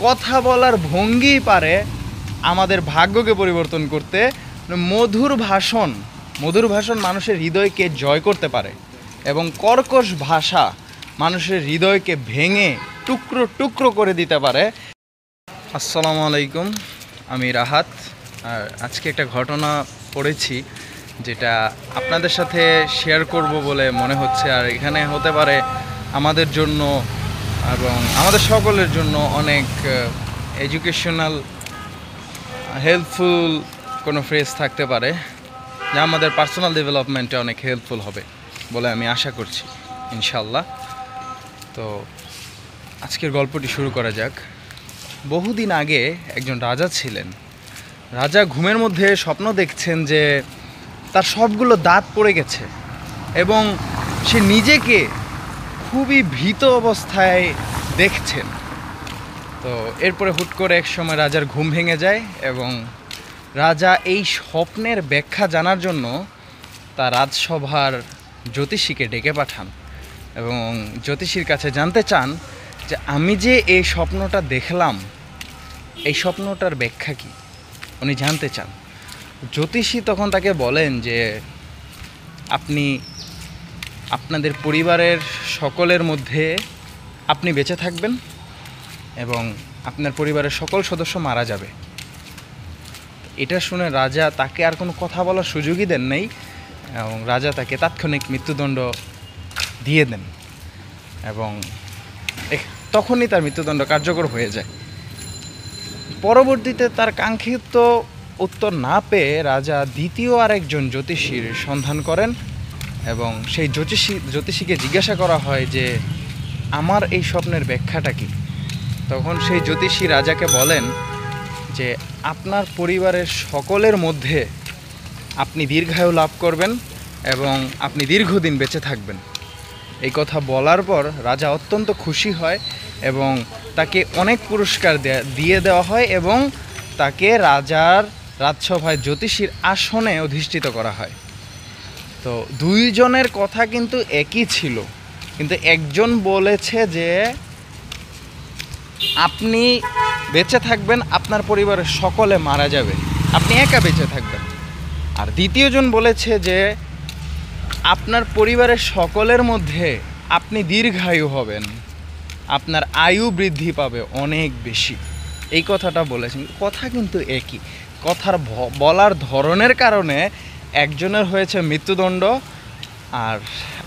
কথা বলার ভঙ্গি পারে আমাদের ভাগ্যকে পরিবর্তন করতে। মধুর ভাষণ মানুষের হৃদয়কে জয় করতে পারে এবং কর্কশ ভাষা মানুষের হৃদয়কে ভেঙে টুকরো টুকরো করে দিতে পারে। আসসালামু আলাইকুম, আমি রাহাত। আর আজকে একটা ঘটনা পড়েছি যেটা আপনাদের সাথে শেয়ার করব বলে মনে হচ্ছে। আর এখানে হতে পারে আমাদের জন্য এবং আমাদের সকলের জন্য অনেক এডুকেশনাল হেল্পফুল কোনো ফ্রেজ থাকতে পারে, যা আমাদের পার্সোনাল ডেভেলপমেন্টে অনেক হেল্পফুল হবে বলে আমি আশা করছি ইনশাল্লাহ। তো আজকের গল্পটি শুরু করা যাক। বহুদিন আগে একজন রাজা ছিলেন। রাজা ঘুমের মধ্যে স্বপ্ন দেখছেন যে তার সবগুলো দাঁত পড়ে গেছে এবং সে নিজেকে খুবই ভীত অবস্থায় দেখছেন। তো এরপরে হুট করে এক সময় রাজার ঘুম ভেঙে যায় এবং রাজা এই স্বপ্নের ব্যাখ্যা জানার জন্য তার রাজসভার জ্যোতিষীকে ডেকে পাঠান এবং জ্যোতিষীর কাছে জানতে চান যে আমি যে এই স্বপ্নটা দেখলাম, এই স্বপ্নটার ব্যাখ্যা কী উনি জানতে চান। জ্যোতিষী তখন তাকে বলেন যে আপনি আপনাদের পরিবারের সকলের মধ্যে আপনি বেঁচে থাকবেন এবং আপনার পরিবারের সকল সদস্য মারা যাবে। এটা শুনে রাজা তাকে আর কোনো কথা বলার সুযোগই দেন নাই এবং রাজা তাকে তাৎক্ষণিক মৃত্যুদণ্ড দিয়ে দেন এবং তখনই তার মৃত্যুদণ্ড কার্যকর হয়ে যায়। পরবর্তীতে তার কাঙ্ক্ষিত উত্তর না পেয়ে রাজা দ্বিতীয় আরেকজন জ্যোতিষীর সন্ধান করেন এবং সেই জ্যোতিষীকে জিজ্ঞাসা করা হয় যে আমার এই স্বপ্নের ব্যাখ্যাটা কী। তখন সেই জ্যোতিষী রাজাকে বলেন যে আপনার পরিবারের সকলের মধ্যে আপনি দীর্ঘায়ু লাভ করবেন এবং আপনি দীর্ঘদিন বেঁচে থাকবেন। এই কথা বলার পর রাজা অত্যন্ত খুশি হয় এবং তাকে অনেক পুরস্কার দিয়ে দেওয়া হয় এবং তাকে রাজসভায় জ্যোতিষীর আসনে অধিষ্ঠিত করা হয়। তো দুইজনের কথা কিন্তু একই ছিল, কিন্তু একজন বলেছে যে আপনি বেঁচে থাকবেন, আপনার পরিবারের সকলে মারা যাবে, আপনি একা বেঁচে থাকবেন। আর দ্বিতীয়জন বলেছে যে আপনার পরিবারের সকলের মধ্যে আপনি দীর্ঘায়ু হবেন, আপনার আয়ু বৃদ্ধি পাবে অনেক বেশি। এই কথাটা বলেছেন, কথা কিন্তু একই। কথার বলার ধরনের কারণে একজনের হয়েছে মৃত্যুদণ্ড আর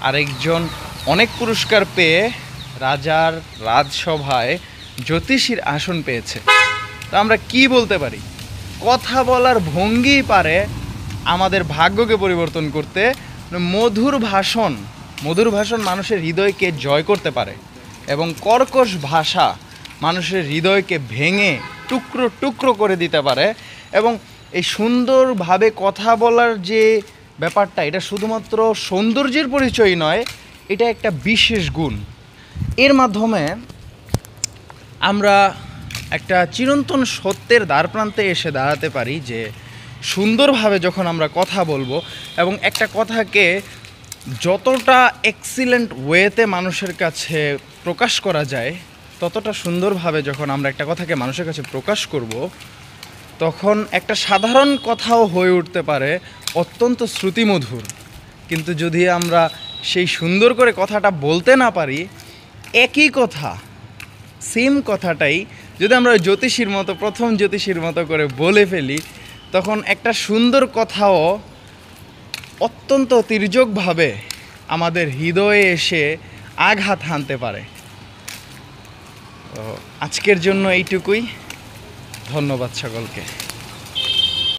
আরেকজন অনেক পুরস্কার পেয়ে রাজার রাজসভায় জ্যোতিষীর আসন পেয়েছে। তো আমরা কি বলতে পারি? কথা বলার ভঙ্গি পারে আমাদের ভাগ্যকে পরিবর্তন করতে। মধুর ভাষণ মানুষের হৃদয়কে জয় করতে পারে এবং কর্কশ ভাষা মানুষের হৃদয়কে ভেঙে টুকরো টুকরো করে দিতে পারে। এবং এই সুন্দরভাবে কথা বলার যে ব্যাপারটা, এটা শুধুমাত্র সৌন্দর্যের পরিচয় নয়, এটা একটা বিশেষ গুণ। এর মাধ্যমে আমরা একটা চিরন্তন সত্যের দ্বারপ্রান্তে এসে দাঁড়াতে পারি যে সুন্দরভাবে যখন আমরা কথা বলবো এবং একটা কথাকে যতটা এক্সিলেন্ট ওয়েতে মানুষের কাছে প্রকাশ করা যায়, ততটা সুন্দরভাবে যখন আমরা একটা কথাকে মানুষের কাছে প্রকাশ করব, তখন একটা সাধারণ কথাও হয়ে উঠতে পারে অত্যন্ত শ্রুতিমধুর। কিন্তু যদি আমরা সেই সুন্দর করে কথাটা বলতে না পারি, একই কথা, সেম কথাটাই যদি আমরা প্রথম জ্যোতিষীর মতো করে বলে ফেলি, তখন একটা সুন্দর কথাও অত্যন্ত তির্যকভাবে আমাদের হৃদয়ে এসে আঘাত হানতে পারে। তো আজকের জন্য এইটুকুই। ধন্যবাদ সকলকে।